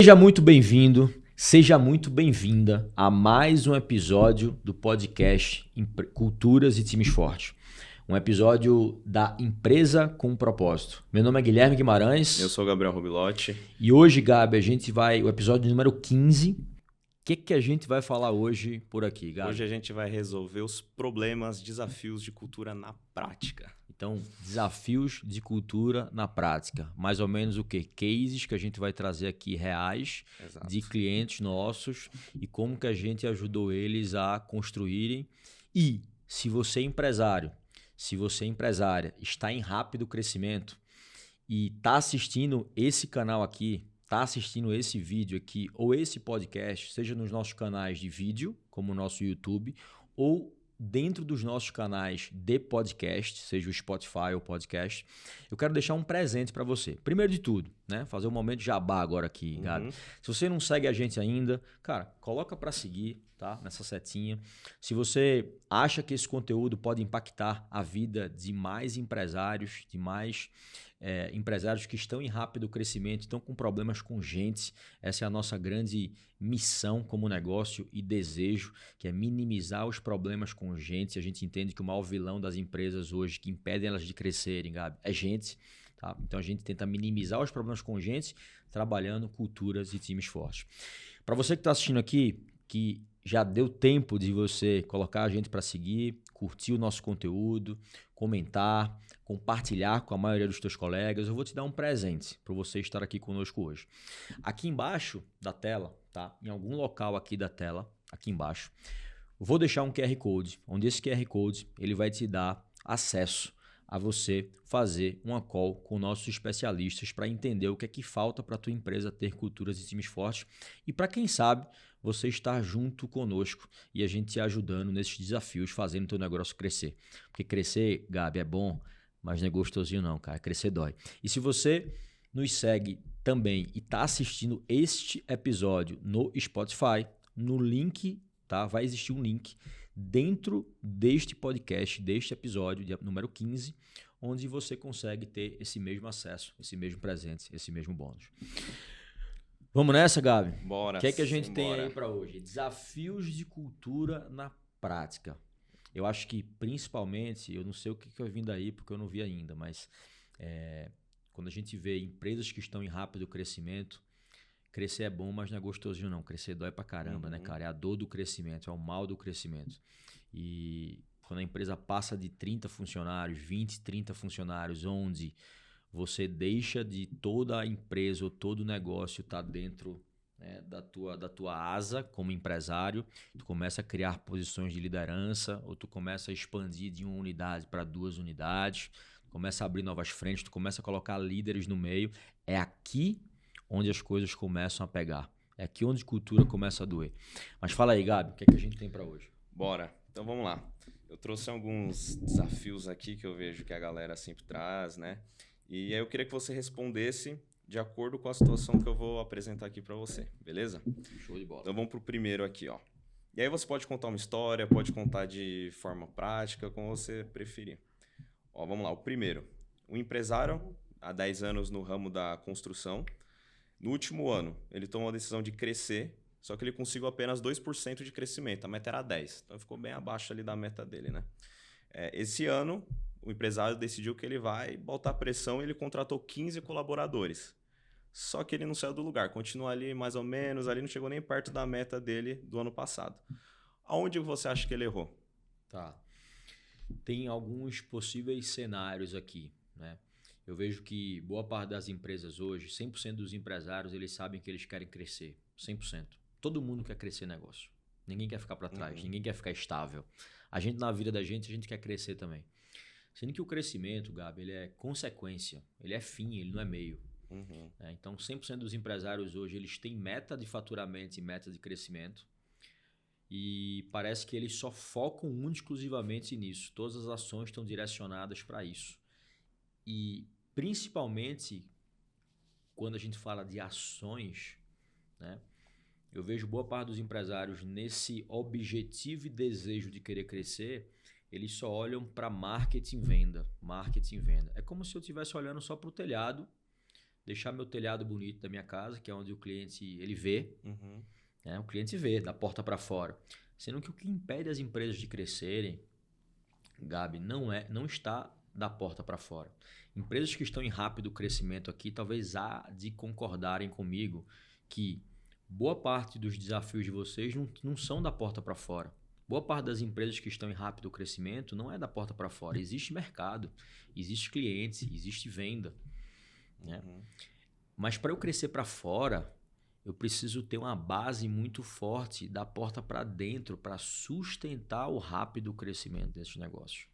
Seja muito bem-vindo, seja muito bem-vinda a mais um episódio do podcast Culturas e Times Fortes. Um episódio da Empresa com Propósito. Meu nome é Guilherme Guimarães. Eu sou o Gabriel Rubilotti. E hoje, Gabi, o episódio número 15. O que a gente vai falar hoje por aqui, Gabi? Hoje a gente vai resolver os problemas, desafios de cultura na prática. Então, desafios de cultura na prática. Mais ou menos o quê? Cases que a gente vai trazer aqui reais. Exato. De clientes nossos e como que a gente ajudou eles a construírem. E se você é empresário, se você é empresária, está em rápido crescimento e está assistindo esse canal aqui, está assistindo esse vídeo aqui ou esse podcast, seja nos nossos canais de vídeo, como o nosso YouTube, ou dentro dos nossos canais de podcast, seja o Spotify ou podcast, eu quero deixar um presente para você. Primeiro de tudo, né? Fazer um momento de jabá agora aqui, Gabi. Se você não segue a gente ainda, cara, coloca para seguir, tá? Nessa setinha. Se você acha que esse conteúdo pode impactar a vida de mais empresários, de mais empresários que estão em rápido crescimento, estão com problemas com gente, essa é a nossa grande missão como negócio e desejo, que é minimizar os problemas com gente. A gente entende que o maior vilão das empresas hoje, que impedem elas de crescerem, Gabi, é gente. Tá? Então a gente tenta minimizar os problemas com gente, trabalhando culturas e times fortes. Para você que está assistindo aqui, que já deu tempo de você colocar a gente para seguir, curtir o nosso conteúdo, comentar, compartilhar com a maioria dos teus colegas, eu vou te dar um presente para você estar aqui conosco hoje. Aqui embaixo da tela, tá? Em algum local aqui da tela, aqui embaixo, eu vou deixar um QR Code, onde esse QR Code ele vai te dar acesso a você fazer uma call com nossos especialistas para entender o que é que falta para a tua empresa ter culturas e times fortes e para quem sabe você estar junto conosco e a gente te ajudando nesses desafios, fazendo o teu negócio crescer. Porque crescer, Gabi, é bom, mas não é gostosinho não, cara. Crescer dói. E se você nos segue também e está assistindo este episódio no Spotify, no link, tá? Vai existir um link dentro deste podcast, deste episódio, número 15, onde você consegue ter esse mesmo acesso, esse mesmo presente, esse mesmo bônus. Vamos nessa, Gabi? Bora. O que é que a gente tem aí para hoje? Desafios de cultura na prática. Eu acho que, principalmente, eu não sei o que vai vir daí, porque eu não vi ainda, mas quando a gente vê empresas que estão em rápido crescimento, crescer é bom, mas não é gostosinho não. Crescer dói pra caramba, né, cara? É a dor do crescimento, é o mal do crescimento. E quando a empresa passa de 30 funcionários, 20, 30 funcionários, onde você deixa de toda a empresa ou todo o negócio estar dentro, né, da tua asa como empresário, tu começa a criar posições de liderança ou tu começa a expandir de uma unidade para 2 unidades, tu começa a abrir novas frentes, tu começa a colocar líderes no meio. É aqui onde as coisas começam a pegar. É aqui onde a cultura começa a doer. Mas fala aí, Gabi, o que é que a gente tem para hoje? Bora. Então vamos lá. Eu trouxe alguns desafios aqui que eu vejo que a galera sempre traz, né? E aí eu queria que você respondesse de acordo com a situação que eu vou apresentar aqui para você, beleza? Show de bola. Então vamos pro primeiro aqui, ó. E aí você pode contar uma história, pode contar de forma prática, como você preferir. Ó, vamos lá. O primeiro. Um empresário há 10 anos no ramo da construção. No último ano, ele tomou a decisão de crescer, só que ele conseguiu apenas 2% de crescimento. A meta era 10%. Então ficou bem abaixo ali da meta dele, né? Esse ano, o empresário decidiu que ele vai botar pressão e ele contratou 15 colaboradores. Só que ele não saiu do lugar, continua ali mais ou menos, ali não chegou nem perto da meta dele do ano passado. Aonde você acha que ele errou? Tá. Tem alguns possíveis cenários aqui, né? Eu vejo que boa parte das empresas hoje, 100% dos empresários, eles sabem que eles querem crescer. 100%. Todo mundo quer crescer negócio. Ninguém quer ficar para trás, ninguém quer ficar estável. A gente, na vida da gente, a gente quer crescer também. Sendo que o crescimento, Gabi, ele é consequência, ele é fim, ele não é meio. Então, 100% dos empresários hoje, eles têm meta de faturamento e meta de crescimento. E parece que eles só focam exclusivamente nisso. Todas as ações estão direcionadas para isso. E principalmente quando a gente fala de ações, né? Eu vejo boa parte dos empresários nesse objetivo e desejo de querer crescer, eles só olham para marketing e venda. Marketing e venda. É como se eu estivesse olhando só para o telhado deixar meu telhado bonito da minha casa, que é onde o cliente ele vê, né? O cliente vê, da porta para fora. Sendo que o que impede as empresas de crescerem, Gabi, não está da porta para fora. Empresas que estão em rápido crescimento aqui, talvez há de concordarem comigo que boa parte dos desafios de vocês não são da porta para fora. Boa parte das empresas que estão em rápido crescimento não é da porta para fora. Existe mercado, existe clientes, existe venda, né? Mas para eu crescer para fora, eu preciso ter uma base muito forte da porta para dentro para sustentar o rápido crescimento desses negócios.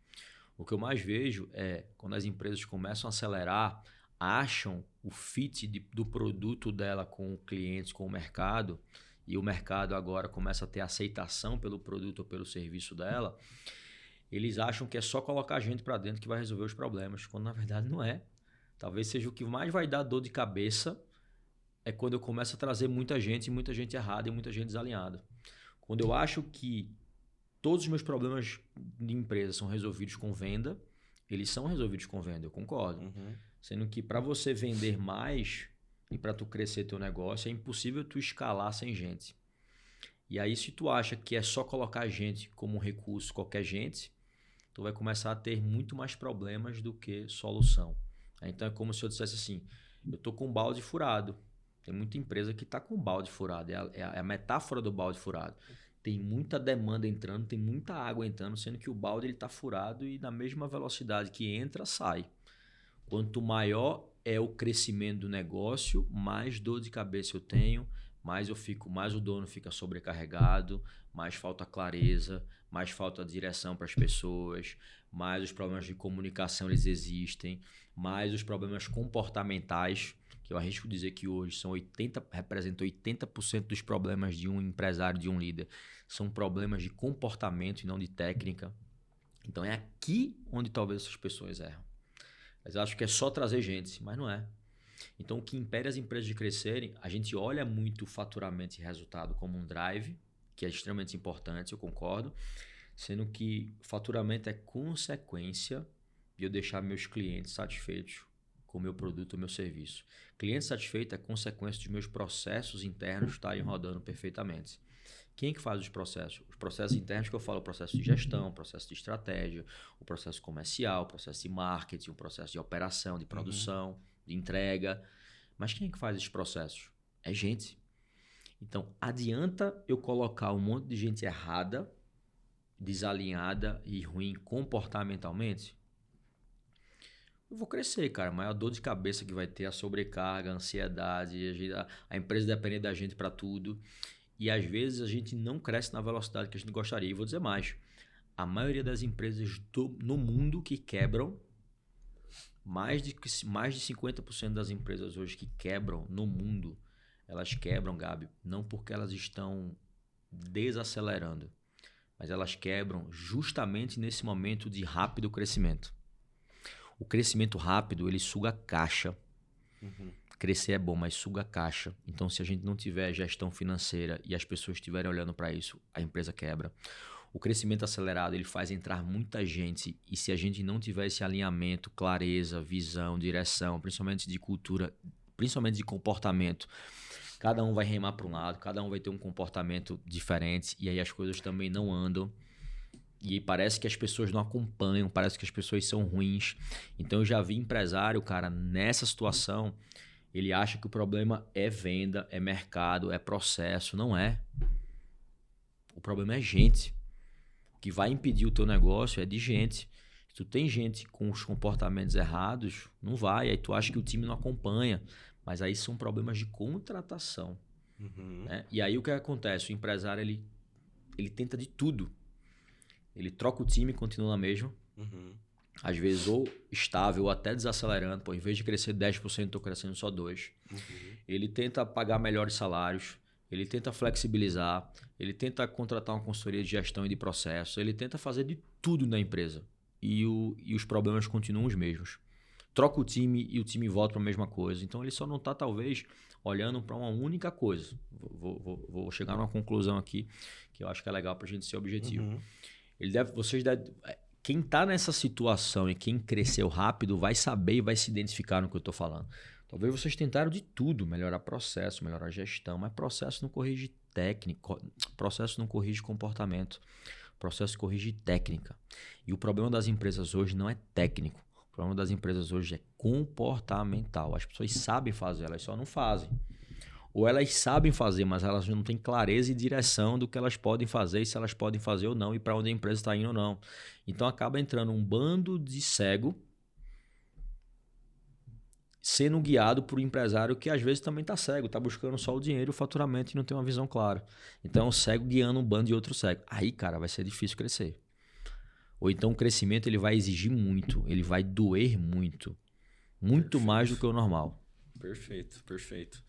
O que eu mais vejo é quando as empresas começam a acelerar, acham o fit do produto dela com o cliente, com o mercado, e o mercado agora começa a ter aceitação pelo produto ou pelo serviço dela, eles acham que é só colocar gente para dentro que vai resolver os problemas, quando na verdade não é. Talvez seja o que mais vai dar dor de cabeça é quando eu começo a trazer muita gente errada e muita gente desalinhada. Quando eu acho que todos os meus problemas de empresa são resolvidos com venda, eles são resolvidos com venda, eu concordo. Sendo que para você vender mais e para tu crescer teu negócio, é impossível tu escalar sem gente. E aí se tu acha que é só colocar gente como um recurso, qualquer gente, tu vai começar a ter muito mais problemas do que solução. Então é como se eu dissesse assim, eu tô com um balde furado. Tem muita empresa que está com um balde furado, é a metáfora do balde furado. Tem muita demanda entrando, tem muita água entrando, sendo que o balde está furado e na mesma velocidade que entra, sai. Quanto maior é o crescimento do negócio, mais dor de cabeça eu tenho, mais o dono fica sobrecarregado, mais falta clareza, mais falta direção para as pessoas, mais os problemas de comunicação eles existem, mais os problemas comportamentais, que eu arrisco dizer que hoje representam 80% dos problemas de um empresário, de um líder, são problemas de comportamento e não de técnica. Então é aqui onde talvez essas pessoas erram. Elas acham que é só trazer gente, mas não é. Então o que impede as empresas de crescerem, a gente olha muito o faturamento e resultado como um drive, que é extremamente importante, eu concordo, sendo que faturamento é consequência de eu deixar meus clientes satisfeitos com o meu produto ou meu serviço. Cliente satisfeito é consequência dos meus processos internos estarem rodando perfeitamente. Quem é que faz os processos? Os processos internos que eu falo, o processo de gestão, o processo de estratégia, o processo comercial, o processo de marketing, o processo de operação, de produção, de entrega. Mas quem é que faz esses processos? É gente. Então, adianta eu colocar um monte de gente errada, desalinhada e ruim comportamentalmente? Eu vou crescer, cara. Mas a dor de cabeça que vai ter, a sobrecarga, a ansiedade, a empresa depender da gente para tudo. E às vezes a gente não cresce na velocidade que a gente gostaria. E vou dizer mais. A maioria das empresas no mundo que quebram, mais de 50% das empresas hoje que quebram no mundo, elas quebram, Gabi, não porque elas estão desacelerando, mas elas quebram justamente nesse momento de rápido crescimento. O crescimento rápido, ele suga caixa. Crescer é bom, mas suga caixa. Então, se a gente não tiver gestão financeira e as pessoas estiverem olhando para isso, a empresa quebra. O crescimento acelerado, ele faz entrar muita gente. E se a gente não tiver esse alinhamento, clareza, visão, direção, principalmente de cultura, principalmente de comportamento, cada um vai remar para um lado, cada um vai ter um comportamento diferente. E aí as coisas também não andam. E parece que as pessoas não acompanham, parece que as pessoas são ruins. Então eu já vi empresário, cara, nessa situação, ele acha que o problema é venda, é mercado, é processo. Não é. O problema é gente. O que vai impedir o teu negócio é de gente. Se tu tem gente com os comportamentos errados, não vai. Aí tu acha que o time não acompanha. Mas aí são problemas de contratação. Né? E aí o que acontece? O empresário, ele tenta de tudo. Ele troca o time e continua na mesma. Às vezes ou estável ou até desacelerando. Pô, em vez de crescer 10%, estou crescendo só 2%. Ele tenta pagar melhores salários. Ele tenta flexibilizar. Ele tenta contratar uma consultoria de gestão e de processo. Ele tenta fazer de tudo na empresa. E os problemas continuam os mesmos. Troca o time e o time volta para a mesma coisa. Então ele só não está, talvez, olhando para uma única coisa. Vou chegar numa conclusão aqui que eu acho que é legal para a gente ser objetivo. Quem está nessa situação e quem cresceu rápido vai saber e vai se identificar no que eu estou falando. Talvez vocês tentaram de tudo, melhorar processo, melhorar gestão, mas processo não corrige técnica, processo não corrige comportamento, processo corrige técnica. E o problema das empresas hoje não é técnico, o problema das empresas hoje é comportamental. As pessoas sabem fazer, elas só não fazem. Ou elas sabem fazer, mas elas não têm clareza e direção do que elas podem fazer, e se elas podem fazer ou não, e para onde a empresa está indo ou não. Então acaba entrando um bando de cego sendo guiado por um empresário que às vezes também está cego, está buscando só o dinheiro, o faturamento e não tem uma visão clara. Então é um cego guiando um bando de outro cego. Aí, cara, vai ser difícil crescer. Ou então o crescimento ele vai exigir muito, ele vai doer muito. Muito mais do que o normal. Perfeito, perfeito.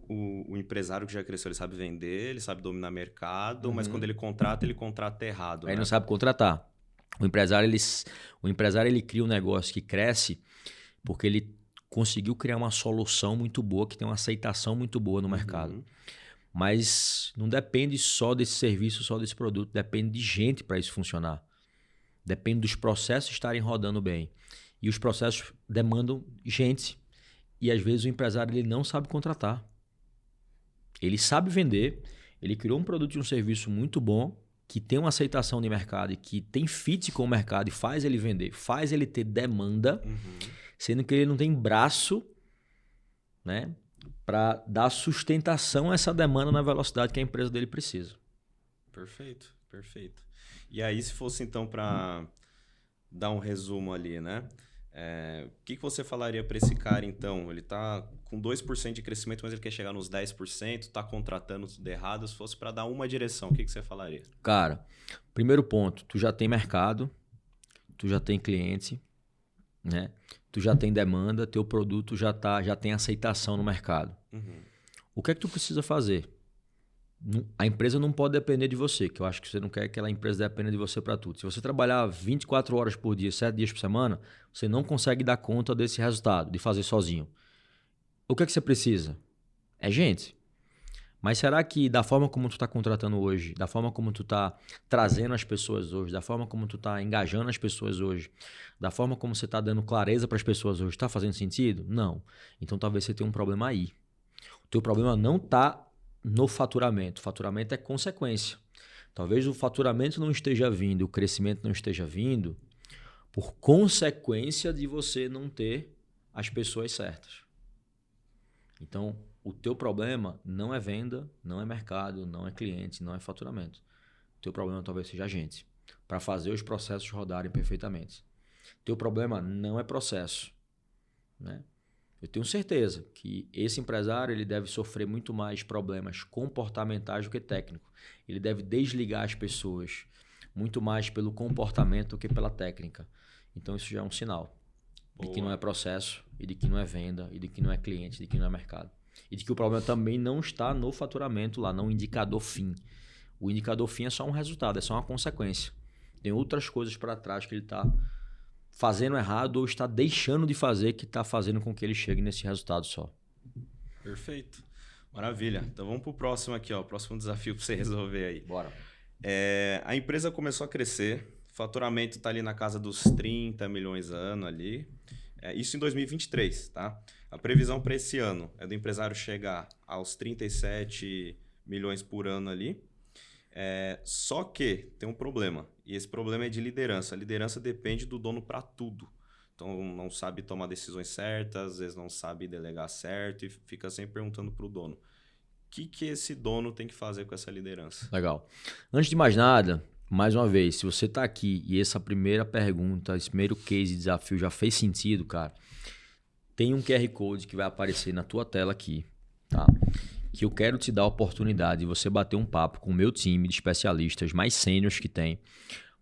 O empresário que já cresceu, ele sabe vender, ele sabe dominar mercado, mas quando ele contrata errado. Ele não sabe contratar. O empresário ele cria um negócio que cresce porque ele conseguiu criar uma solução muito boa, que tem uma aceitação muito boa no mercado. Mas não depende só desse serviço, só desse produto. Depende de gente para isso funcionar. Depende dos processos estarem rodando bem. E os processos demandam gente. E às vezes o empresário ele não sabe contratar. Ele sabe vender, ele criou um produto e um serviço muito bom, que tem uma aceitação de mercado e que tem fit com o mercado e faz ele vender, faz ele ter demanda, sendo que ele não tem braço, né, para dar sustentação a essa demanda na velocidade que a empresa dele precisa. Perfeito, perfeito. E aí, se fosse então para dar um resumo ali, né? O que você falaria para esse cara, então? Ele está com 2% de crescimento, mas ele quer chegar nos 10%, está contratando tudo errado. Se fosse para dar uma direção, o que você falaria? Cara, primeiro ponto, tu já tem mercado, tu já tem cliente, né? Tu já tem demanda, teu produto já tem aceitação no mercado. O que é que tu precisa fazer? A empresa não pode depender de você, que eu acho que você não quer que aquela empresa dependa de você para tudo. Se você trabalhar 24 horas por dia, 7 dias por semana, você não consegue dar conta desse resultado, de fazer sozinho. O que é que você precisa? É gente. Mas será que da forma como tu está contratando hoje, da forma como tu está trazendo as pessoas hoje, da forma como tu está engajando as pessoas hoje, da forma como você está dando clareza para as pessoas hoje, está fazendo sentido? Não. Então talvez você tenha um problema aí. O teu problema não está no faturamento. O faturamento é consequência. Talvez o faturamento não esteja vindo, o crescimento não esteja vindo por consequência de você não ter as pessoas certas. Então, o teu problema não é venda, não é mercado, não é cliente, não é faturamento. O teu problema talvez seja a gente, para fazer os processos rodarem perfeitamente. O teu problema não é processo, né? Eu tenho certeza que esse empresário ele deve sofrer muito mais problemas comportamentais do que técnicos. Ele deve desligar as pessoas muito mais pelo comportamento do que pela técnica. Então isso já é um sinal de que não é processo, e de que não é venda, e de que não é cliente, de que não é mercado. E de que o problema também não está no faturamento lá, no indicador fim. O indicador fim é só um resultado, é só uma consequência. Tem outras coisas para trás que ele está fazendo errado ou está deixando de fazer que está fazendo com que ele chegue nesse resultado só. Perfeito. Maravilha. Então vamos para o próximo aqui, ó. O próximo desafio para você resolver aí. Bora. A empresa começou a crescer, o faturamento está ali na casa dos 30 milhões ano ali. Isso em 2023, tá? A previsão para esse ano é do empresário chegar aos 37 milhões por ano ali. Só que tem um problema, e esse problema é de liderança. A liderança depende do dono para tudo. Então, não sabe tomar decisões certas, às vezes não sabe delegar certo e fica sempre perguntando para o dono. O que esse dono tem que fazer com essa liderança? Legal. Antes de mais nada, mais uma vez, se você está aqui e essa primeira pergunta, esse primeiro case de desafio já fez sentido, cara, tem um QR Code que vai aparecer na tua tela aqui, tá? Que eu quero te dar a oportunidade de você bater um papo com o meu time de especialistas mais sêniores que tem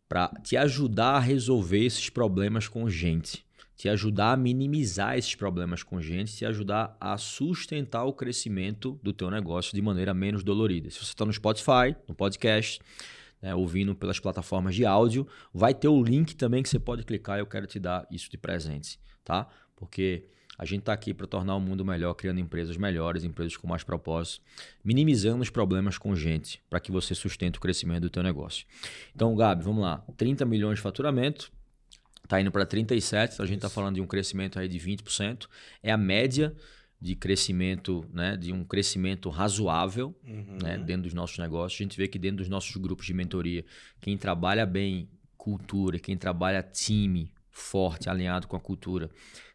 para te ajudar a resolver esses problemas com gente, te ajudar a minimizar esses problemas com gente, te ajudar a sustentar o crescimento do teu negócio de maneira menos dolorida. Se você está no Spotify, no podcast, né, ouvindo pelas plataformas de áudio, vai ter o link também que você pode clicar e eu quero te dar isso de presente, tá? Porque a gente está aqui para tornar o mundo melhor, criando empresas melhores, empresas com mais propósito, minimizando os problemas com gente, para que você sustente o crescimento do teu negócio. Então, Gabi, vamos lá. 30 milhões de faturamento, está indo para 37%, então a gente está falando de um crescimento aí de 20%. É a média de crescimento, né, de um crescimento razoável, né, dentro dos nossos negócios. A gente vê que dentro dos nossos grupos de mentoria, quem trabalha bem cultura, quem trabalha time forte, alinhado com a cultura,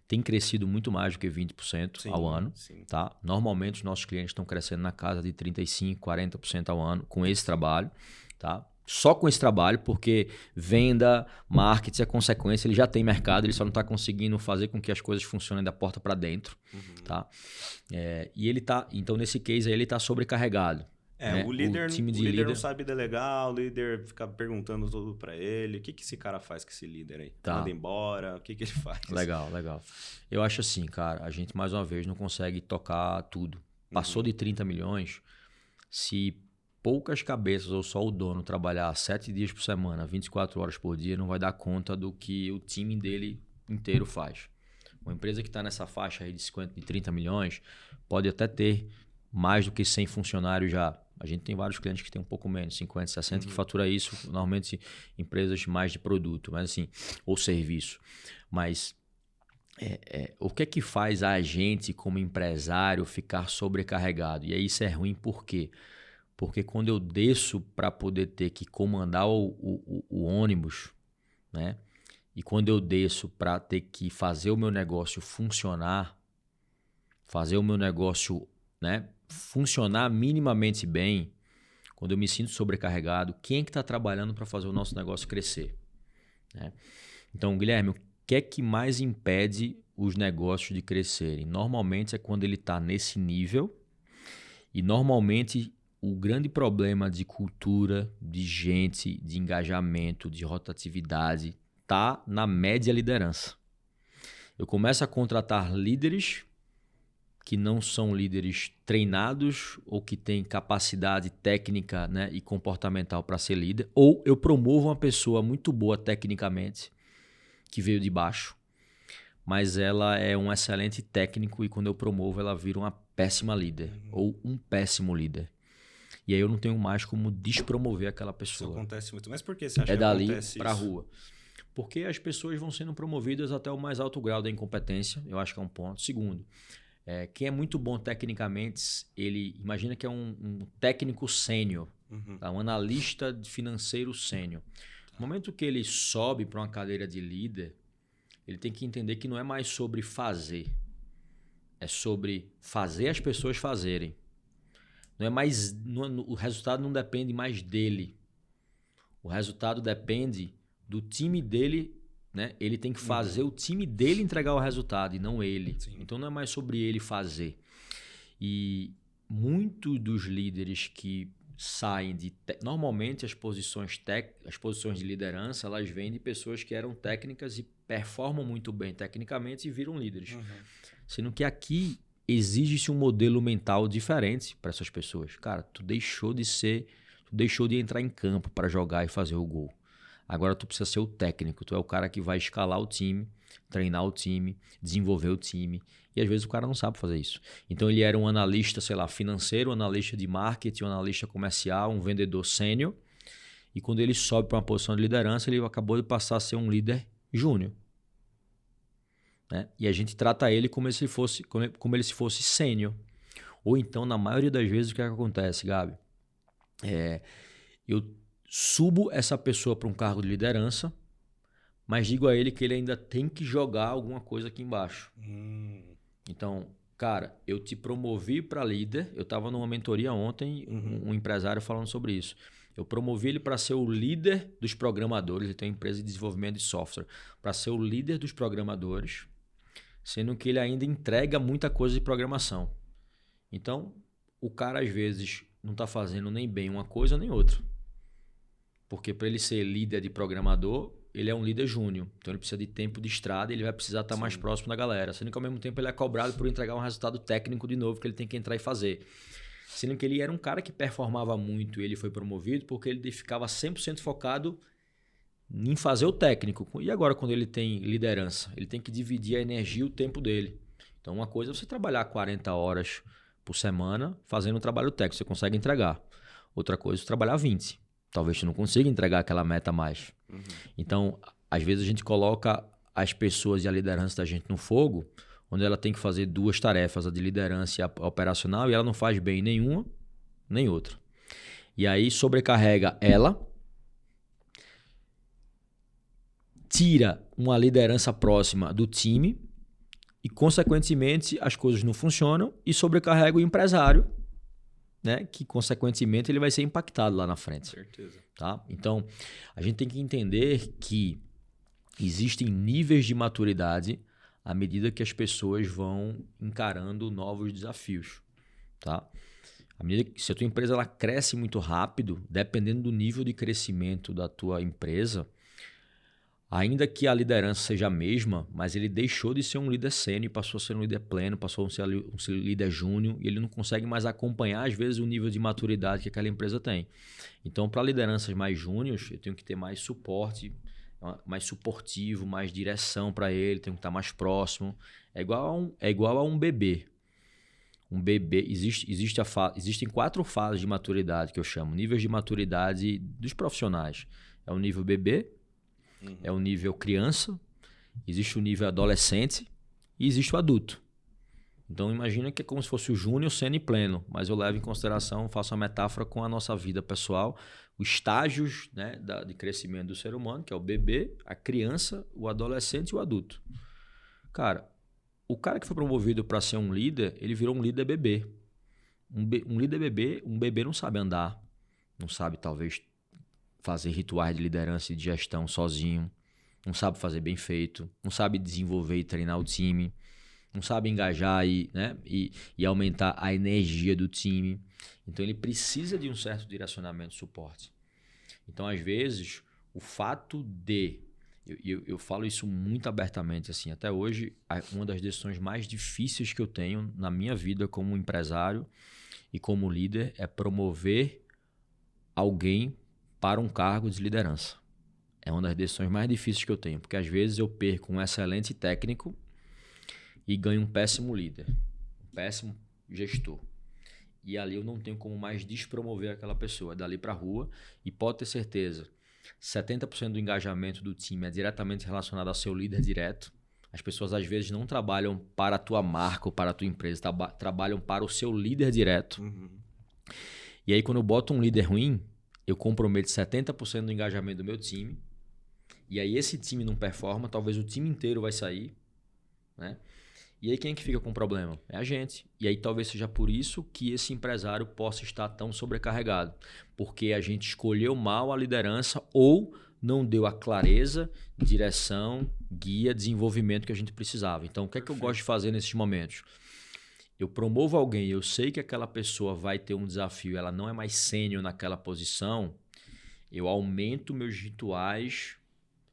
tem crescido muito mais do que 20% ao ano. Sim. Tá? Normalmente os nossos clientes estão crescendo na casa de 35%, 40% ao ano com esse trabalho. Tá? Só com esse trabalho, porque venda, marketing, a consequência, ele já tem mercado, ele só não está conseguindo fazer com que as coisas funcionem da porta para dentro. Tá? E ele tá, então nesse case aí ele está sobrecarregado. Né? O líder não sabe delegar, o líder fica perguntando tudo para ele. O que esse cara faz com esse líder aí? Tá. Manda embora, o que ele faz? Legal. Eu acho assim, cara, a gente mais uma vez não consegue tocar tudo. Passou de 30 milhões, se poucas cabeças ou só o dono trabalhar 7 dias por semana, 24 horas por dia, não vai dar conta do que o time dele inteiro faz. Uma empresa que está nessa faixa aí de 50, de 30 milhões pode até ter mais do que 100 funcionários já. A gente tem vários clientes que tem um pouco menos, 50, 60, que fatura isso, normalmente empresas mais de produto, mas assim, ou serviço. Mas o que é que faz a gente, como empresário, ficar sobrecarregado? E aí isso é ruim por quê? Porque quando eu desço para poder ter que comandar o ônibus, né? E quando eu desço para ter que fazer o meu negócio funcionar, fazer o meu negócio, né, funcionar minimamente bem, quando eu me sinto sobrecarregado, quem é que está trabalhando para fazer o nosso negócio crescer? Né? Então, Guilherme, o que é que mais impede os negócios de crescerem? Normalmente é quando ele está nesse nível e normalmente o grande problema de cultura, de gente, de engajamento, de rotatividade está na média liderança. Eu começo a contratar líderes que não são líderes treinados ou que têm capacidade técnica, né, e comportamental para ser líder, ou eu promovo uma pessoa muito boa tecnicamente, que veio de baixo, mas ela é um excelente técnico e quando eu promovo ela vira uma péssima líder ou um péssimo líder. E aí eu não tenho mais como despromover aquela pessoa. Isso acontece muito. Mas por que você acha que dali acontece para a isso? rua. Porque as pessoas vão sendo promovidas até o mais alto grau da incompetência, eu acho que é um ponto. Segundo, quem é muito bom tecnicamente, ele imagina que é um técnico sênior, tá? Um analista financeiro sênior. No momento que ele sobe para uma cadeira de líder, ele tem que entender que não é mais sobre fazer, é sobre fazer as pessoas fazerem. Não é mais, o resultado não depende mais dele. O resultado depende do time dele, né? Ele tem que fazer o time dele entregar o resultado e não ele. Sim. Então não é mais sobre ele fazer. E muitos dos líderes que saem de... Normalmente as posições de liderança, elas vêm de pessoas que eram técnicas e performam muito bem tecnicamente e viram líderes. Sendo que aqui exige-se um modelo mental diferente para essas pessoas. Cara, tu deixou de entrar em campo para jogar e fazer o gol. Agora tu precisa ser o técnico, tu é o cara que vai escalar o time, treinar o time, desenvolver o time. E às vezes o cara não sabe fazer isso. Então ele era um analista, sei lá, financeiro, um analista de marketing, um analista comercial, um vendedor sênior. E quando ele sobe para uma posição de liderança, ele acabou de passar a ser um líder júnior. Né? E a gente trata ele como se ele fosse sênior. Ou então, na maioria das vezes, o que acontece, Gabi? Eu subo essa pessoa para um cargo de liderança, mas digo a ele que ele ainda tem que jogar alguma coisa aqui embaixo. Então, cara, eu te promovi para líder. Eu estava numa mentoria ontem, um empresário falando sobre isso. Eu promovi ele para ser o líder dos programadores. Ele tem uma empresa de desenvolvimento de software. Para ser o líder dos programadores, sendo que ele ainda entrega muita coisa de programação. Então, o cara às vezes não está fazendo nem bem uma coisa nem outra. Porque para ele ser líder de programador, ele é um líder júnior. Então ele precisa de tempo de estrada e ele vai precisar estar mais próximo da galera. Sendo que ao mesmo tempo ele é cobrado por entregar um resultado técnico de novo que ele tem que entrar e fazer. Sendo que ele era um cara que performava muito e ele foi promovido porque ele ficava 100% focado em fazer o técnico. E agora quando ele tem liderança? Ele tem que dividir a energia e o tempo dele. Então uma coisa é você trabalhar 40 horas por semana fazendo um trabalho técnico. Você consegue entregar. Outra coisa é você trabalhar 20. Talvez você não consiga entregar aquela meta mais. Então, Às vezes a gente coloca as pessoas e a liderança da gente no fogo, onde ela tem que fazer 2 tarefas, a de liderança e a operacional, e ela não faz bem nenhuma, nem outra. E aí sobrecarrega ela, tira uma liderança próxima do time e, consequentemente, as coisas não funcionam e sobrecarrega o empresário, né? Que, consequentemente, ele vai ser impactado lá na frente. Certeza. Tá? Então, a gente tem que entender que existem níveis de maturidade à medida que as pessoas vão encarando novos desafios. Tá? À medida que, se a tua empresa ela cresce muito rápido, dependendo do nível de crescimento da tua empresa, ainda que a liderança seja a mesma, mas ele deixou de ser um líder sênior e passou a ser um líder pleno, passou a ser um líder júnior, e ele não consegue mais acompanhar, às vezes, o nível de maturidade que aquela empresa tem. Então, para lideranças mais júniores, eu tenho que ter mais suporte, mais suportivo, mais direção para ele, tenho que estar mais próximo. É igual a um bebê. Um bebê, existem 4 fases de maturidade que eu chamo, níveis de maturidade dos profissionais. É o nível bebê, é o nível criança, existe o nível adolescente e existe o adulto. Então imagina que é como se fosse o júnior, sênior e pleno, mas eu levo em consideração, faço uma metáfora com a nossa vida pessoal, os estágios, né, de crescimento do ser humano, que é o bebê, a criança, o adolescente e o adulto. Cara, o cara que foi promovido para ser um líder, ele virou um líder bebê. Um líder bebê, um bebê não sabe andar, não sabe talvez fazer rituais de liderança e de gestão sozinho, não sabe fazer bem feito, não sabe desenvolver e treinar o time, não sabe engajar e aumentar a energia do time. Então ele precisa de um certo direcionamento e suporte. Então, às vezes, o fato de... Eu falo isso muito abertamente, assim, até hoje, uma das decisões mais difíceis que eu tenho na minha vida como empresário e como líder é promover alguém para um cargo de liderança. É uma das decisões mais difíceis que eu tenho, porque às vezes eu perco um excelente técnico e ganho um péssimo líder, um péssimo gestor. E ali eu não tenho como mais despromover aquela pessoa dali para a rua, e pode ter certeza, 70% do engajamento do time é diretamente relacionado ao seu líder direto. As pessoas às vezes não trabalham para a tua marca ou para a tua empresa, trabalham para o seu líder direto. E aí quando eu boto um líder ruim, eu comprometo 70% do engajamento do meu time, e aí esse time não performa, talvez o time inteiro vai sair, né? E aí quem é que fica com o problema? É a gente. E aí talvez seja por isso que esse empresário possa estar tão sobrecarregado, porque a gente escolheu mal a liderança ou não deu a clareza, direção, guia, desenvolvimento que a gente precisava. Então, o que é que eu gosto de fazer nesses momentos? Eu promovo alguém, eu sei que aquela pessoa vai ter um desafio, ela não é mais sênior naquela posição, eu aumento meus rituais,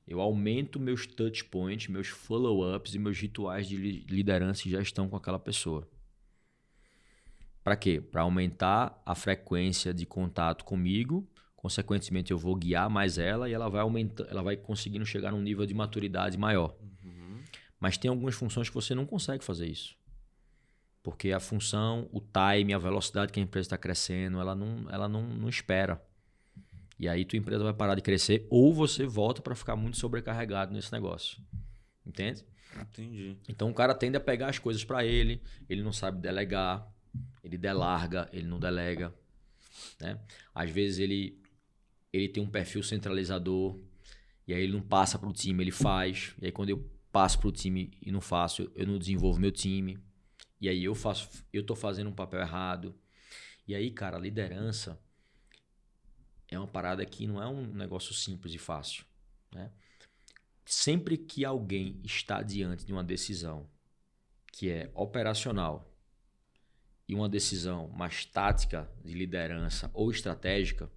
eu aumento meus touch points, meus follow-ups e meus rituais de liderança e gestão com aquela pessoa. Para quê? Para aumentar a frequência de contato comigo, consequentemente eu vou guiar mais ela e ela vai conseguindo chegar num nível de maturidade maior. Mas tem algumas funções que você não consegue fazer isso. Porque a função, o time, a velocidade que a empresa está crescendo, ela não espera. E aí tua empresa vai parar de crescer ou você volta para ficar muito sobrecarregado nesse negócio. Entende? Entendi. Então o cara tende a pegar as coisas para ele não sabe delegar, ele delarga, ele não delega, né? Às vezes ele tem um perfil centralizador e aí ele não passa para o time, ele faz. E aí quando eu passo para o time e não faço, eu não desenvolvo meu time. E aí eu tô fazendo um papel errado. E aí, cara, a liderança é uma parada que não é um negócio simples e fácil, né? Sempre que alguém está diante de uma decisão que é operacional e uma decisão mais tática de liderança ou estratégica,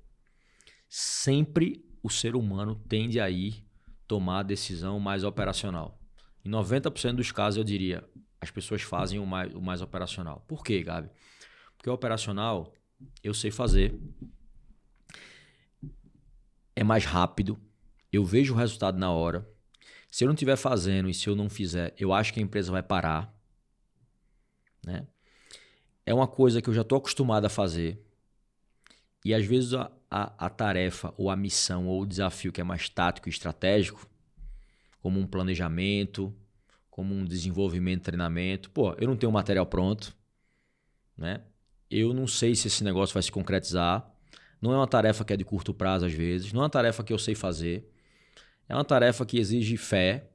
sempre o ser humano tende a ir tomar a decisão mais operacional. Em 90% dos casos, eu diria, as pessoas fazem o mais operacional. Por quê, Gabi? Porque o operacional eu sei fazer, é mais rápido, eu vejo o resultado na hora. Se eu não estiver fazendo e se eu não fizer, eu acho que a empresa vai parar, né? É uma coisa que eu já estou acostumado a fazer. E às vezes a tarefa, ou a missão, ou o desafio que é mais tático e estratégico, como um planejamento, como um desenvolvimento, treinamento. Pô, eu não tenho material pronto, né? Eu não sei se esse negócio vai se concretizar. Não é uma tarefa que é de curto prazo, às vezes. Não é uma tarefa que eu sei fazer. É uma tarefa que exige fé.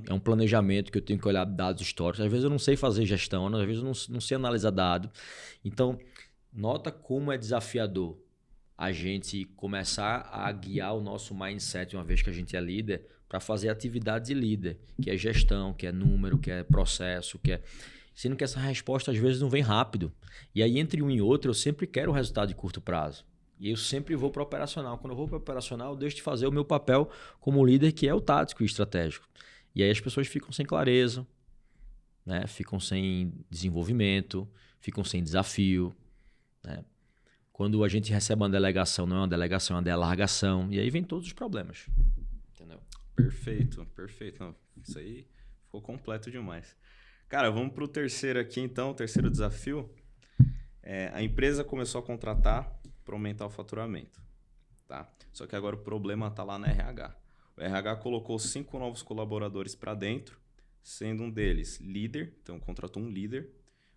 É um planejamento que eu tenho que olhar dados históricos. Às vezes eu não sei fazer gestão, às vezes eu não sei analisar dados. Então, nota como é desafiador a gente começar a guiar o nosso mindset, uma vez que a gente é líder, para fazer atividade de líder, que é gestão, que é número, que é processo, que é... Sendo que essa resposta às vezes não vem rápido. E aí, entre um e outro, eu sempre quero o resultado de curto prazo. E eu sempre vou para o operacional. Quando eu vou para o operacional, eu deixo de fazer o meu papel como líder, que é o tático e estratégico. E aí as pessoas ficam sem clareza, né? Ficam sem desenvolvimento, ficam sem desafio, né? Quando a gente recebe uma delegação, não é uma delegação, é uma delargação. E aí vem todos os problemas. Entendeu? Perfeito, perfeito. Não, isso aí ficou completo demais. Cara, vamos para o terceiro aqui, então. O terceiro desafio. A empresa começou a contratar para aumentar o faturamento. Tá? Só que agora o problema está lá na RH. O RH colocou 5 novos colaboradores para dentro, sendo um deles líder, então contratou um líder,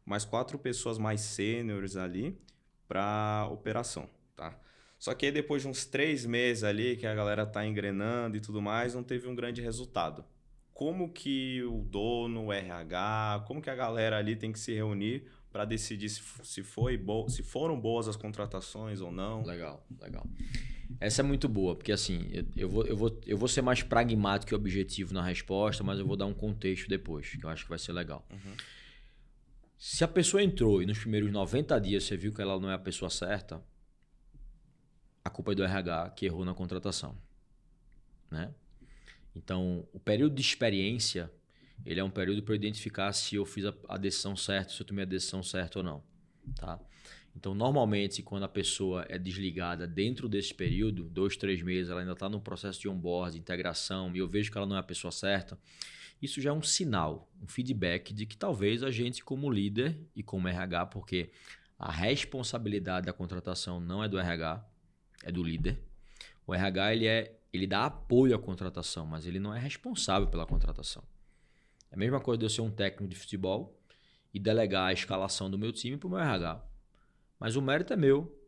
mais 4 pessoas mais sêniores ali para operação, tá? Só que aí depois de uns 3 meses ali, que a galera tá engrenando e tudo mais, não teve um grande resultado. Como que o dono, o RH, como que a galera ali tem que se reunir para decidir se foram boas as contratações ou não? Legal, legal. Essa é muito boa, porque assim, eu vou ser mais pragmático e objetivo na resposta, mas eu vou dar um contexto depois, que eu acho que vai ser legal. Se a pessoa entrou e nos primeiros 90 dias você viu que ela não é a pessoa certa, a culpa é do RH que errou na contratação, né? Então, o período de experiência, ele é um período para identificar se eu fiz a decisão certa, se eu tomei a decisão certa ou não, tá? Então, normalmente, quando a pessoa é desligada dentro desse período, 2, 3 meses, ela ainda está no processo de onboard, integração, e eu vejo que ela não é a pessoa certa, isso já é um sinal, um feedback de que talvez a gente, como líder e como RH, porque a responsabilidade da contratação não é do RH, é do líder. O RH ele dá apoio à contratação, mas ele não é responsável pela contratação. É a mesma coisa de eu ser um técnico de futebol e delegar a escalação do meu time para o meu RH. Mas o mérito é meu.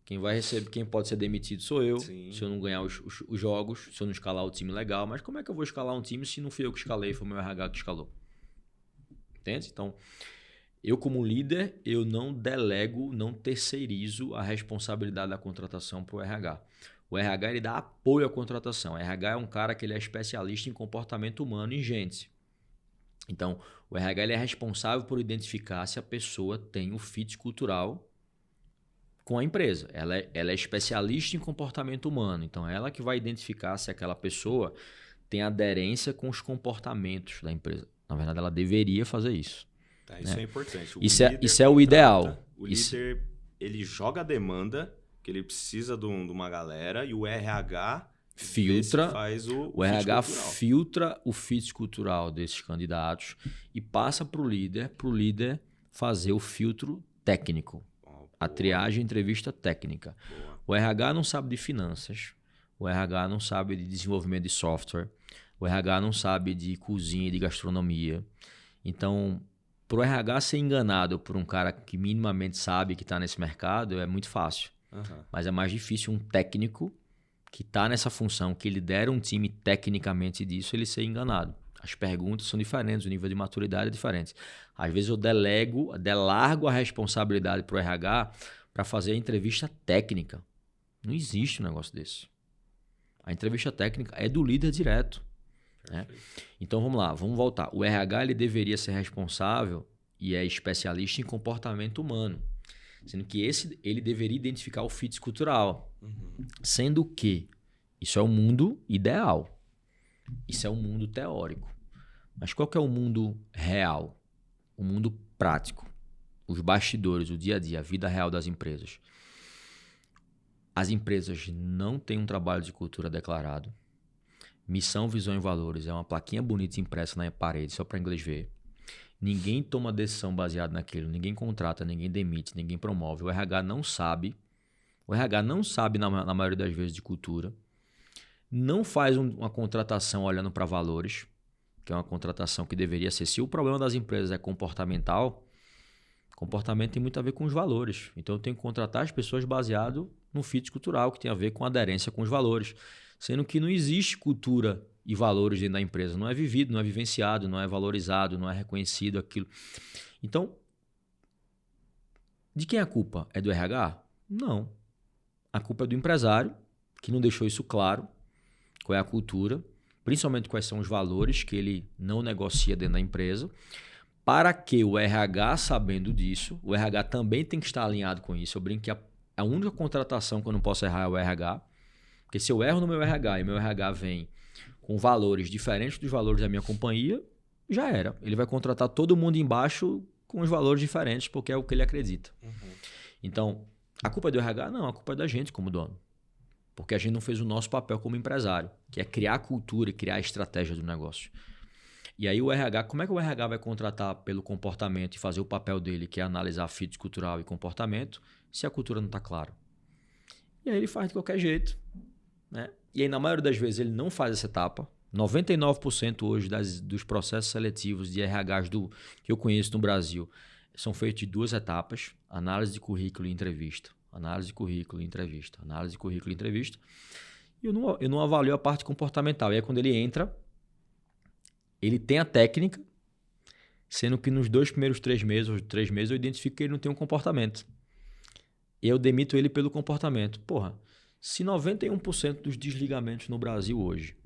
Quem vai receber, quem pode ser demitido sou eu. Sim. Se eu não ganhar os jogos, se eu não escalar o time legal. Mas como é que eu vou escalar um time se não fui eu que escalei, foi o meu RH que escalou? Entende? Então, eu como líder, eu não delego, não terceirizo a responsabilidade da contratação para o RH. O RH ele dá apoio à contratação. O RH é um cara que ele é especialista em comportamento humano e gente. Então, o RH ele é responsável por identificar se a pessoa tem o fit cultural com a empresa. Ela é especialista em comportamento humano. Então, ela que vai identificar se aquela pessoa tem aderência com os comportamentos da empresa. Na verdade, ela deveria fazer isso. Tá, isso é importante. Isso é o ideal. O líder, ele joga a demanda, que ele precisa de uma galera, e o RH filtra, o RH filtra o fit cultural desses candidatos e passa para o líder fazer o filtro técnico. A triagem, entrevista técnica. Boa. O RH não sabe de finanças, o RH não sabe de desenvolvimento de software, o RH não sabe de cozinha e de gastronomia. Então, para o RH ser enganado por um cara que minimamente sabe que está nesse mercado é muito fácil. Mas é mais difícil um técnico que está nessa função, que lidera um time tecnicamente disso, ele ser enganado. As perguntas são diferentes, o nível de maturidade é diferente. Às vezes eu delargo a responsabilidade para o RH para fazer a entrevista técnica. Não existe um negócio desse. A entrevista técnica é do líder direto. Né? Então vamos lá, vamos voltar. O RH ele deveria ser responsável e é especialista em comportamento humano. Sendo que ele deveria identificar o fit cultural. Sendo que isso é o mundo ideal. Isso é um mundo teórico. Mas qual que é o mundo real? O mundo prático. Os bastidores, o dia a dia, a vida real das empresas. As empresas não têm um trabalho de cultura declarado. Missão, visão e valores é uma plaquinha bonita impressa na parede só para inglês ver. Ninguém toma decisão baseada naquilo. Ninguém contrata, ninguém demite, ninguém promove. O RH não sabe. O RH não sabe, na maioria das vezes, de cultura. não faz uma contratação olhando para valores, que é uma contratação que deveria ser. Se o problema das empresas é comportamental, comportamento tem muito a ver com os valores. Então eu tenho que contratar as pessoas baseado no fit cultural, que tem a ver com aderência com os valores. Sendo que não existe cultura e valores dentro da empresa. Não é vivido, não é vivenciado, não é valorizado, não é reconhecido aquilo. Então, de quem é a culpa? É do RH? Não. A culpa é do empresário, que não deixou isso claro. Qual é a cultura, principalmente quais são os valores que ele não negocia dentro da empresa, para que o RH, sabendo disso, o RH também tem que estar alinhado com isso. Eu brinco que a única contratação que eu não posso errar é o RH, porque se eu erro no meu RH e meu RH vem com valores diferentes dos valores da minha companhia, já era. Ele vai contratar todo mundo embaixo com os valores diferentes, porque é o que ele acredita. Uhum. Então, a culpa é do RH? Não, a culpa é da gente como dono. Porque a gente não fez o nosso papel como empresário, que é criar a cultura e criar a estratégia do negócio. E aí o RH, como é que o RH vai contratar pelo comportamento e fazer o papel dele, que é analisar fit cultural e comportamento, se a cultura não está clara? E aí ele faz de qualquer jeito, né? E aí na maioria das vezes ele não faz essa etapa. 99% hoje dos processos seletivos de RHs que eu conheço no Brasil são feitos de 2 etapas, análise de currículo e entrevista. Análise de currículo e entrevista. Análise de currículo e entrevista. E eu não avalio a parte comportamental. E aí quando ele entra, ele tem a técnica, sendo que nos 2 primeiros 3 meses ou 3 meses eu identifico que ele não tem um comportamento. E eu demito ele pelo comportamento. Porra, se 91% dos desligamentos no Brasil hoje,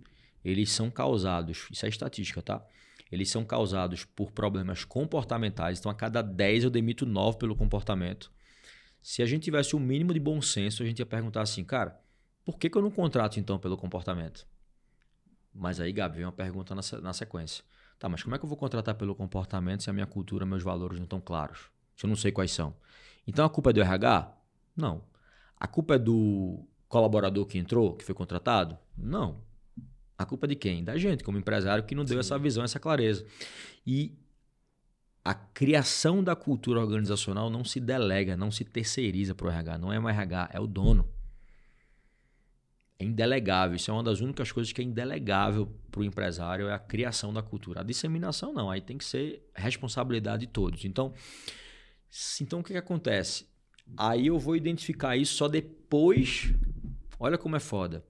eles são causados, isso é estatística, tá? Eles são causados por problemas comportamentais. Então a cada 10 eu demito 9 pelo comportamento. Se a gente tivesse o mínimo de bom senso, a gente ia perguntar assim, cara, por que eu não contrato então pelo comportamento? Mas aí, Gabi, vem uma pergunta na sequência. Tá, mas como é que eu vou contratar pelo comportamento se a minha cultura, meus valores não estão claros? Se eu não sei quais são. Então a culpa é do RH? Não. A culpa é do colaborador que entrou, que foi contratado? Não. A culpa é de quem? Da gente, como empresário, que não deu essa visão, essa clareza. E a criação da cultura organizacional não se delega, não se terceiriza para o RH. Não é o RH, é o dono. É indelegável. Isso é uma das únicas coisas que é indelegável para o empresário, é a criação da cultura. A disseminação não, aí tem que ser responsabilidade de todos. Então o que acontece? Aí eu vou identificar isso só depois. Olha como é foda.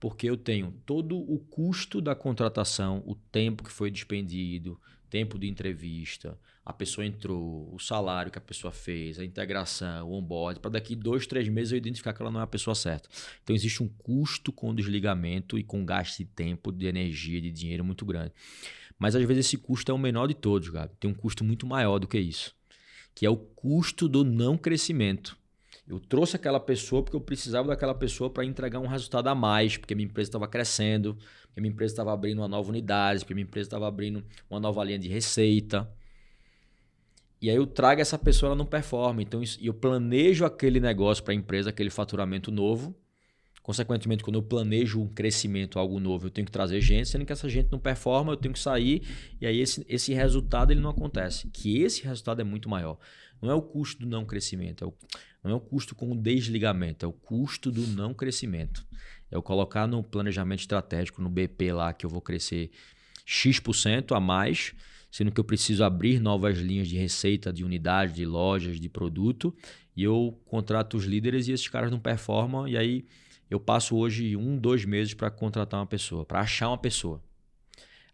Porque eu tenho todo o custo da contratação, o tempo que foi despendido, tempo de entrevista, a pessoa entrou, o salário que a pessoa fez, a integração, o onboard, para daqui 2, 3 meses eu identificar que ela não é a pessoa certa. Então existe um custo com o desligamento e com gasto de tempo, de energia, de dinheiro muito grande. Mas às vezes esse custo é o menor de todos, Gabi. Tem um custo muito maior do que isso, que é o custo do não crescimento. Eu trouxe aquela pessoa porque eu precisava daquela pessoa para entregar um resultado a mais, porque minha empresa estava crescendo, porque minha empresa estava abrindo uma nova unidade, porque minha empresa estava abrindo uma nova linha de receita. E aí eu trago essa pessoa, ela não performa. Então eu planejo aquele negócio para a empresa, aquele faturamento novo. Consequentemente, quando eu planejo um crescimento, algo novo, eu tenho que trazer gente, sendo que essa gente não performa, eu tenho que sair, e aí esse resultado ele não acontece. Que esse resultado é muito maior. Não é o custo do não crescimento, não é o custo com o desligamento, é o custo do não crescimento. É eu colocar no planejamento estratégico, no BP lá, que eu vou crescer X% a mais, sendo que eu preciso abrir novas linhas de receita, de unidade, de lojas, de produto, e eu contrato os líderes e esses caras não performam, e aí eu passo hoje 1, 2 meses para contratar uma pessoa, para achar uma pessoa.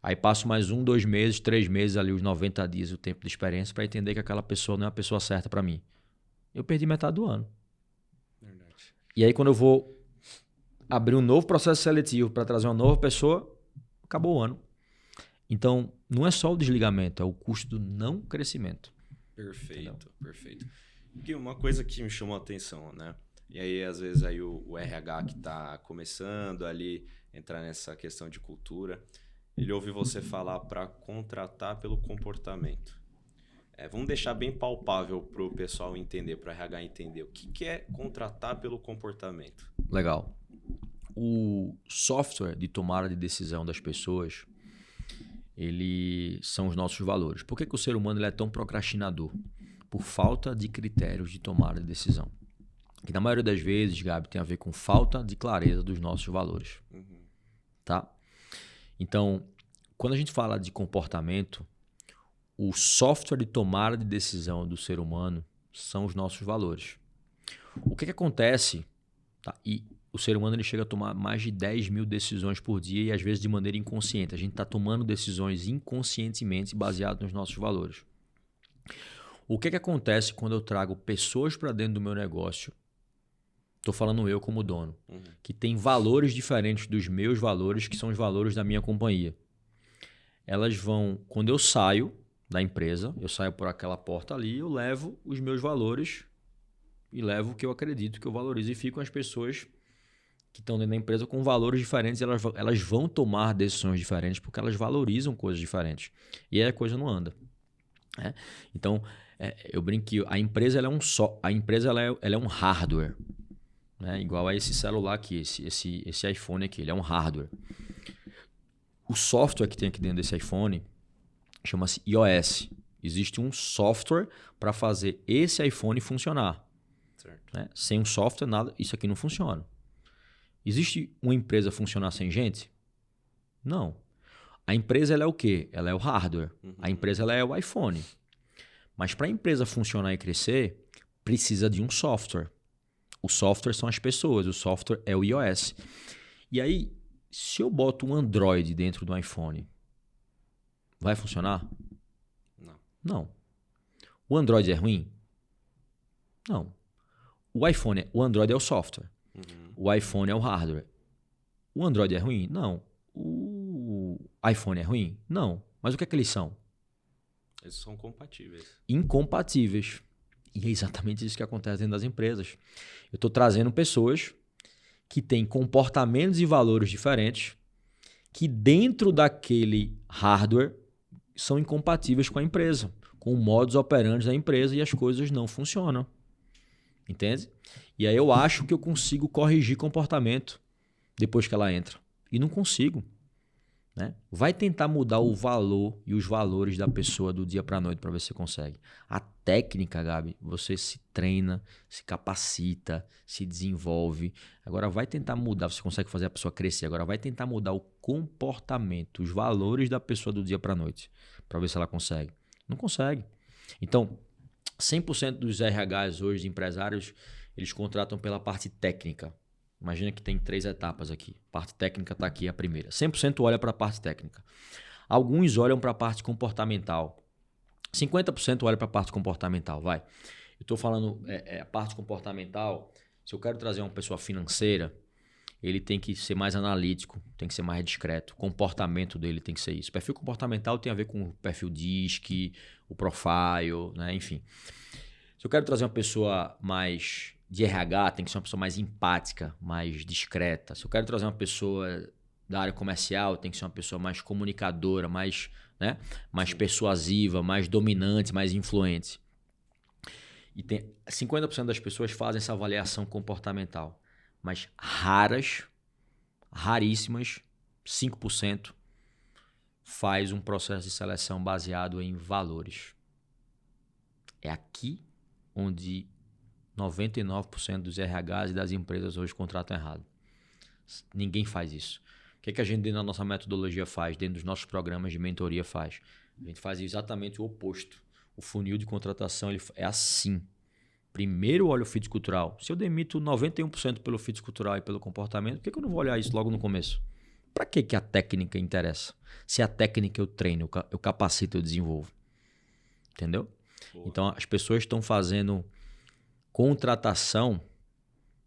Aí passo mais 1, 2 meses, 3 meses, ali os 90 dias, o tempo de experiência, para entender que aquela pessoa não é a pessoa certa para mim. Eu perdi metade do ano. Verdade. E aí quando eu vou abrir um novo processo seletivo para trazer uma nova pessoa, acabou o ano. Então, não é só o desligamento, é o custo do não crescimento. Perfeito, entendeu? Perfeito. E uma coisa que me chamou a atenção, né? E aí, às vezes, aí o RH que está começando ali, entrar nessa questão de cultura, ele ouve você falar para contratar pelo comportamento. Vamos deixar bem palpável para o pessoal entender, para o RH entender. O que é contratar pelo comportamento? Legal. O software de tomada de decisão das pessoas, são os nossos valores. Por que o ser humano ele é tão procrastinador? Por falta de critérios de tomada de decisão. Que na maioria das vezes, Gabi, tem a ver com falta de clareza dos nossos valores. Uhum. tá? Então, quando a gente fala de comportamento, o software de tomada de decisão do ser humano são os nossos valores. O que acontece, tá? E o ser humano ele chega a tomar mais de 10 mil decisões por dia e às vezes de maneira inconsciente. A gente está tomando decisões inconscientemente baseadas nos nossos valores. O que acontece quando eu trago pessoas para dentro do meu negócio? Estou falando eu como dono, que tem valores diferentes dos meus valores, que são os valores da minha companhia. Elas vão, quando eu saio da empresa, eu saio por aquela porta ali, eu levo os meus valores e levo o que eu acredito, que eu valorizo, e ficam as pessoas que estão dentro da empresa com valores diferentes, elas vão tomar decisões diferentes porque elas valorizam coisas diferentes. E aí a coisa não anda. Né? Então, eu brinco que a empresa ela é um hardware. Né? Igual a esse celular aqui, esse iPhone aqui, ele é um hardware. O software que tem aqui dentro desse iPhone chama-se iOS. Existe um software para fazer esse iPhone funcionar. Certo. Né? Sem um software, nada, isso aqui não funciona. Existe uma empresa funcionar sem gente? Não. A empresa ela é o quê? Ela é o hardware. A empresa ela é o iPhone. Mas para a empresa funcionar e crescer, precisa de um software. O software são as pessoas, o software é o iOS. E aí, se eu boto um Android dentro do iPhone, vai funcionar? Não. O Android é ruim? Não. O Android é o software. O iPhone é o hardware. O Android é ruim? Não. O iPhone é ruim? Não. Mas o que é que eles são? Eles são compatíveis. Incompatíveis. E é exatamente isso que acontece dentro das empresas. Eu estou trazendo pessoas que têm comportamentos e valores diferentes que dentro daquele hardware são incompatíveis com a empresa, com o modus operandi da empresa, e as coisas não funcionam. Entende? E aí eu acho que eu consigo corrigir comportamento depois que ela entra. E não consigo. Né? Vai tentar mudar o valor e os valores da pessoa do dia para a noite para ver se você consegue. A técnica, Gabi, você se treina, se capacita, se desenvolve. Agora vai tentar mudar, você consegue fazer a pessoa crescer. Agora vai tentar mudar o comportamento, os valores da pessoa do dia para a noite para ver se ela consegue. Não consegue. Então, 100% dos RHs hoje, de empresários, eles contratam pela parte técnica. Imagina que tem 3 etapas aqui. A parte técnica está aqui, a primeira. 100% olha para a parte técnica. Alguns olham para a parte comportamental. 50% olha para a parte comportamental, vai. Eu estou falando a parte comportamental. Se eu quero trazer uma pessoa financeira, ele tem que ser mais analítico, tem que ser mais discreto. O comportamento dele tem que ser isso. O perfil comportamental tem a ver com o perfil DISC, o profile, né? Enfim. Se eu quero trazer uma pessoa mais de RH, tem que ser uma pessoa mais empática, mais discreta. Se eu quero trazer uma pessoa da área comercial, tem que ser uma pessoa mais comunicadora, mais persuasiva, mais dominante, mais influente. E 50% das pessoas fazem essa avaliação comportamental. Mas raríssimas, 5%, faz um processo de seleção baseado em valores. É aqui onde 99% dos RHs e das empresas hoje contratam errado. Ninguém faz isso. O que a gente dentro da nossa metodologia faz, dentro dos nossos programas de mentoria faz? A gente faz exatamente o oposto. O funil de contratação ele é assim. Primeiro olha o fit cultural. Se eu demito 91% pelo fit cultural e pelo comportamento, por que eu não vou olhar isso logo no começo? Para que a técnica interessa? Se a técnica eu treino, eu capacito, eu desenvolvo. Entendeu? Boa. Então as pessoas estão fazendo contratação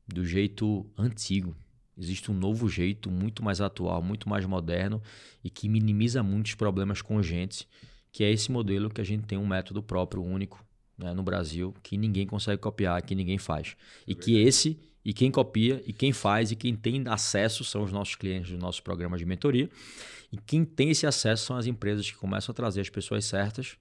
do jeito antigo. Existe um novo jeito, muito mais atual, muito mais moderno e que minimiza muitos problemas com gente, que é esse modelo que a gente tem um método próprio, único, né, no Brasil, que ninguém consegue copiar, que ninguém faz. E que quem copia, e quem faz, e quem tem acesso são os nossos clientes dos nossos programas de mentoria. E quem tem esse acesso são as empresas que começam a trazer as pessoas certas,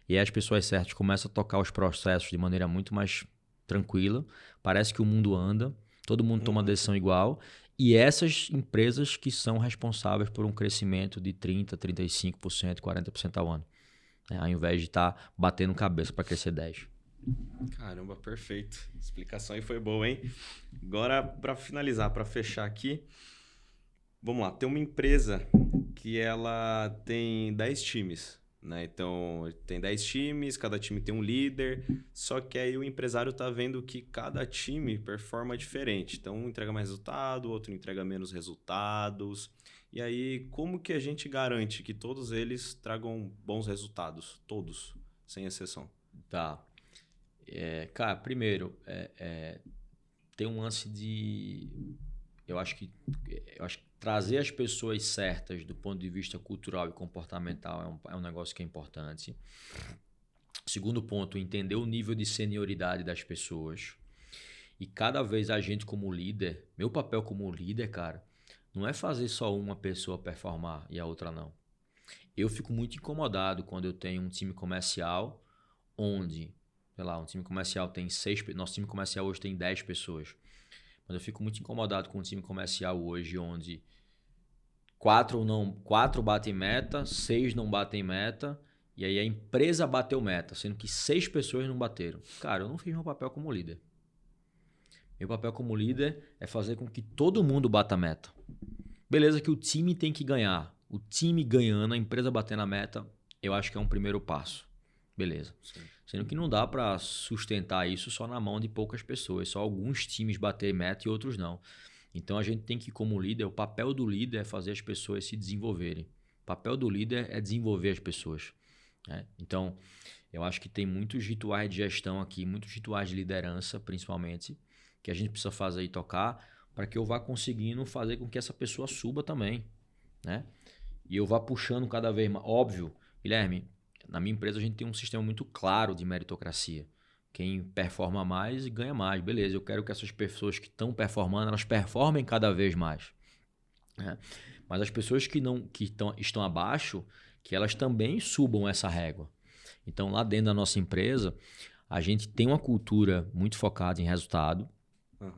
e aí as pessoas certas começam a tocar os processos de maneira muito mais tranquila. Parece que o mundo anda, todo mundo toma uma decisão igual. E essas empresas que são responsáveis por um crescimento de 30%, 35%, 40% ao ano. Ao invés de estar batendo cabeça para crescer 10%. Caramba, perfeito. A explicação aí foi boa, hein? Agora, para finalizar, para fechar aqui, Vamos lá, tem uma empresa que ela tem 10 times, né? Então, tem 10 times, cada time tem um líder, só que aí o empresário está vendo que cada time performa diferente. Então, um entrega mais resultado, outro entrega menos resultados. E aí, como que a gente garante que todos eles tragam bons resultados? Todos, sem exceção. Tá. Cara, primeiro, tem um lance de... Eu acho que trazer as pessoas certas do ponto de vista cultural e comportamental é um negócio que é importante. Segundo ponto, entender o nível de senioridade das pessoas. E cada vez a gente como líder, meu papel como líder, cara, não é fazer só uma pessoa performar e a outra não. Eu fico muito incomodado quando eu tenho um time comercial onde, sei lá, um time comercial tem 6... Nosso time comercial hoje tem 10 pessoas. Mas eu fico muito incomodado com um time comercial hoje onde 4 batem meta, 6 não batem meta, e aí a empresa bateu meta, sendo que 6 pessoas não bateram. Cara, eu não fiz meu papel como líder. Meu papel como líder é fazer com que todo mundo bata a meta. Beleza que o time tem que ganhar. O time ganhando, a empresa batendo a meta, eu acho que é um primeiro passo. Beleza. Sim. Sendo que não dá para sustentar isso só na mão de poucas pessoas. Só alguns times bater meta e outros não. Então a gente tem que, como líder, o papel do líder é fazer as pessoas se desenvolverem. O papel do líder é desenvolver as pessoas. Né? Então, eu acho que tem muitos rituais de gestão aqui, muitos rituais de liderança, principalmente, que a gente precisa fazer e tocar para que eu vá conseguindo fazer com que essa pessoa suba também. Né? E eu vá puxando cada vez mais. Óbvio, Guilherme, na minha empresa a gente tem um sistema muito claro de meritocracia. Quem performa mais ganha mais. Beleza, eu quero que essas pessoas que estão performando, elas performem cada vez mais. Né? Mas as pessoas que estão abaixo, que elas também subam essa régua. Então, lá dentro da nossa empresa, a gente tem uma cultura muito focada em resultado.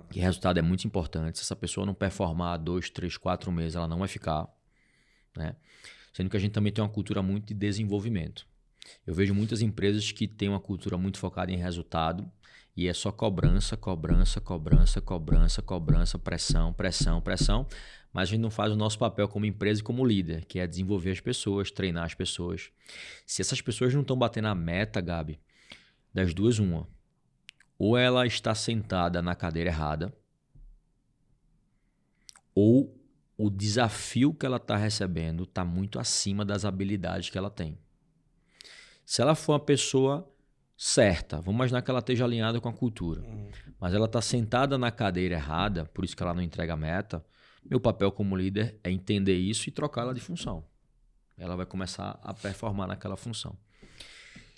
Que resultado é muito importante. Se essa pessoa não performar 2, 3, 4 meses, ela não vai ficar. Né? Sendo que a gente também tem uma cultura muito de desenvolvimento. Eu vejo muitas empresas que têm uma cultura muito focada em resultado e é só cobrança, pressão, mas a gente não faz o nosso papel como empresa e como líder, que é desenvolver as pessoas, treinar as pessoas. Se essas pessoas não estão batendo a meta, Gabi, das duas, uma. Ou ela está sentada na cadeira errada, ou o desafio que ela está recebendo está muito acima das habilidades que ela tem. Se ela for uma pessoa certa, vamos imaginar que ela esteja alinhada com a cultura, mas ela está sentada na cadeira errada, por isso que ela não entrega a meta, meu papel como líder é entender isso e trocá-la de função. Ela vai começar a performar naquela função.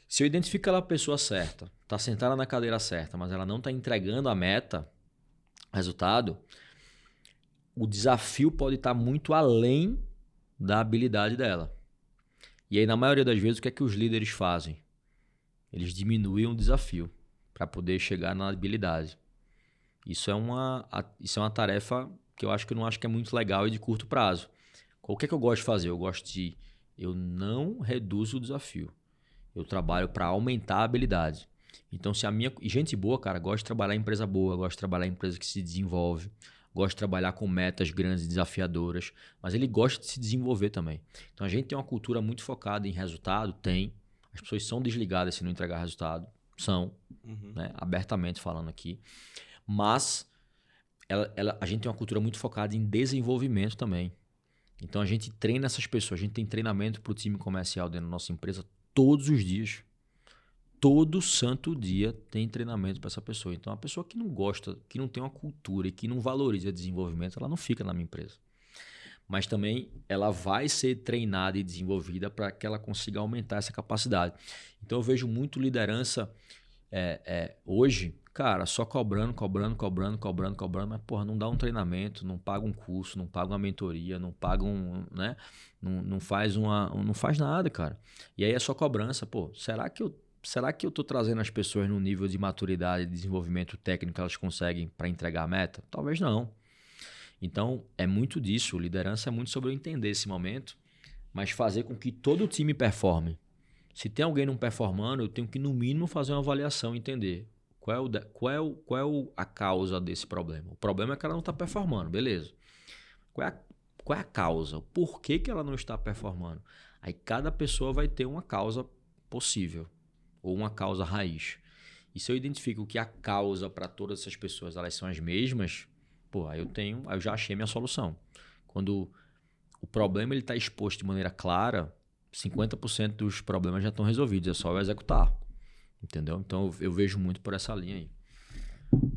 Se eu identifico aquela pessoa certa, está sentada na cadeira certa, mas ela não está entregando a meta, resultado, o desafio pode estar muito além da habilidade dela. E aí, na maioria das vezes, o que é que os líderes fazem? Eles diminuem o desafio para poder chegar na habilidade. Isso é uma tarefa que eu não acho que é muito legal e de curto prazo. O que é que eu gosto de fazer? Eu não reduzo o desafio. Eu trabalho para aumentar a habilidade. Então, e gente boa, cara, gosta de trabalhar em empresa boa, gosta de trabalhar em empresa que se desenvolve, gosta de trabalhar com metas grandes e desafiadoras, mas ele gosta de se desenvolver também. Então a gente tem uma cultura muito focada em resultado, tem. As pessoas são desligadas se não entregar resultado, são, né? Abertamente falando aqui. Mas a gente tem uma cultura muito focada em desenvolvimento também. Então a gente treina essas pessoas, a gente tem treinamento para o time comercial dentro da nossa empresa todos os dias. Todo santo dia tem treinamento para essa pessoa. Então, a pessoa que não gosta, que não tem uma cultura e que não valoriza desenvolvimento, ela não fica na minha empresa. Mas também ela vai ser treinada e desenvolvida para que ela consiga aumentar essa capacidade. Então, eu vejo muito liderança hoje, cara, só cobrando, mas, porra, não dá um treinamento, não paga um curso, não paga uma mentoria, não paga né? Não faz nada, cara. E aí é só cobrança. Pô, será que eu estou trazendo as pessoas num nível de maturidade e desenvolvimento técnico que elas conseguem para entregar a meta? Talvez não. Então, é muito disso. Liderança é muito sobre eu entender esse momento, mas fazer com que todo o time performe. Se tem alguém não performando, eu tenho que, no mínimo, fazer uma avaliação e entender qual é a causa desse problema. O problema é que ela não está performando, beleza. Qual é a causa? Por que ela não está performando? Aí cada pessoa vai ter uma causa possível ou uma causa raiz. E se eu identifico que a causa para todas essas pessoas elas são as mesmas, aí eu já achei minha solução. Quando o problema está exposto de maneira clara, 50% dos problemas já estão resolvidos, é só eu executar. Entendeu? Então eu vejo muito por essa linha aí.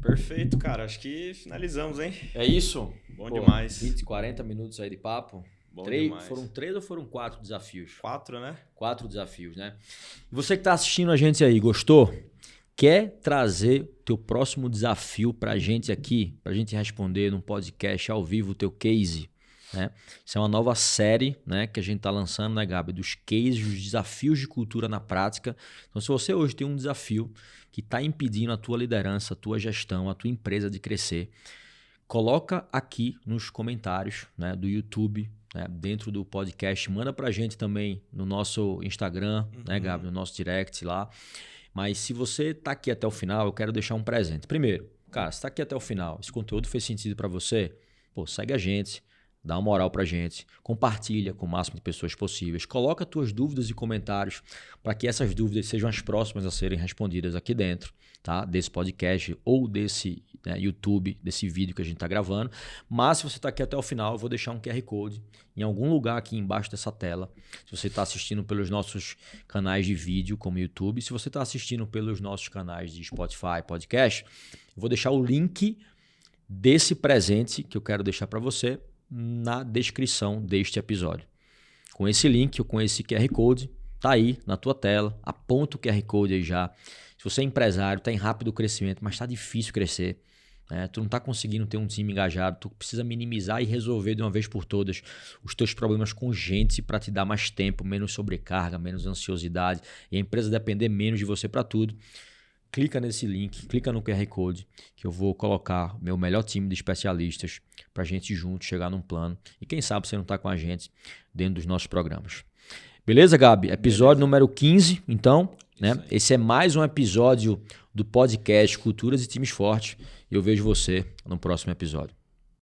Perfeito, cara. Acho que finalizamos, hein? É isso? Bom demais. 20, 40 minutos aí de papo. Demais. Foram 3 ou foram 4 desafios? 4, né? 4 desafios, né? E você que está assistindo a gente aí, gostou? Quer trazer teu próximo desafio para a gente aqui, para a gente responder num podcast ao vivo o teu case? Né? Isso é uma nova série, né, que a gente está lançando, né, Gabi? Dos cases, dos desafios de cultura na prática. Então, se você hoje tem um desafio que está impedindo a tua liderança, a tua gestão, a tua empresa de crescer, coloca aqui nos comentários, né, do YouTube, né, dentro do podcast. Manda para a gente também no nosso Instagram, né, Gabi? No nosso direct lá. Mas se você está aqui até o final, eu quero deixar um presente. Primeiro, cara, se está aqui até o final, esse conteúdo fez sentido para você, segue a gente, dá uma moral pra gente, compartilha com o máximo de pessoas possíveis, coloca tuas dúvidas e comentários para que essas dúvidas sejam as próximas a serem respondidas aqui dentro, tá? Desse podcast ou desse YouTube, desse vídeo que a gente está gravando. Mas se você está aqui até o final, eu vou deixar um QR Code em algum lugar aqui embaixo dessa tela. Se você está assistindo pelos nossos canais de vídeo, como YouTube, se você está assistindo pelos nossos canais de Spotify, podcast, eu vou deixar o link desse presente que eu quero deixar para você na descrição deste episódio. Com esse link ou com esse QR Code, tá aí na tua tela, aponta o QR Code aí já. Se você é empresário, está em rápido crescimento, mas está difícil crescer, né? Tu não está conseguindo ter um time engajado, tu precisa minimizar e resolver de uma vez por todas os teus problemas com gente para te dar mais tempo, menos sobrecarga, menos ansiosidade e a empresa depender menos de você para tudo. Clica nesse link, clica no QR Code, que eu vou colocar meu melhor time de especialistas para a gente junto chegar num plano. E quem sabe você não está com a gente dentro dos nossos programas. Beleza, Gabi? Episódio número 15, então. Né? Esse é mais um episódio do podcast Culturas e Times Fortes. E eu vejo você no próximo episódio.